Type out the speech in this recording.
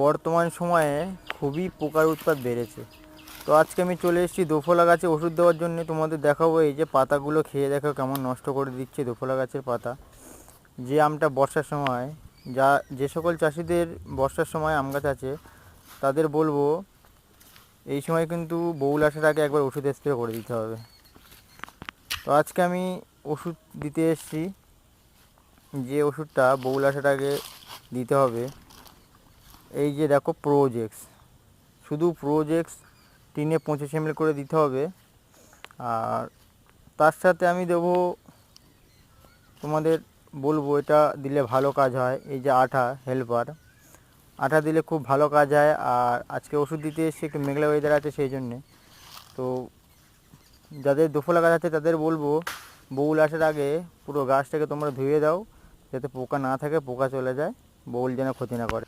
বর্তমান সময়ে খুবই পোকার উৎপাত বেড়েছে। তো আজকে আমি চলে এসেছি দোফলা গাছে ওষুধ দেওয়ার জন্য। তোমাদের দেখাবো, এই যে পাতাগুলো খেয়ে দেখো কেমন নষ্ট করে দিচ্ছে দোফলা গাছের পাতা। যে আমটা বর্ষার সময়, যে সকল চাষিদের বর্ষার সময় আম গাছ আছে তাদের বলবো এই সময় কিন্তু বউল আসার আগে একবার ওষুধ স্প্রে করে দিতে হবে। তো আজকে আমি ওষুধ দিতে এসেছি, যে ওষুধটা বউল আসার আগে দিতে হবে। এই যে দেখো প্রোজেক্স, শুধু প্রোজেক্স টিনে 25 ml করে দিতে হবে। আর তার সাথে আমি দেবো, তোমাদের বলবো এটা দিলে ভালো কাজ হয়, এই যে আঠা হেল্পার, আঠা দিলে খুব ভালো কাজ হয়। আর আজকে ওষুধ দিতে এসে একটু মেঘলা ওয়েদার আছে সেই জন্যে। তো যাদের দোফলা গাছ আছে তাদের বলবো বউল আসার আগে পুরো গাছটাকে তোমরা ধুয়ে দাও, যাতে পোকা না থাকে, পোকা চলে যায়, বউল যেন ক্ষতি না করে।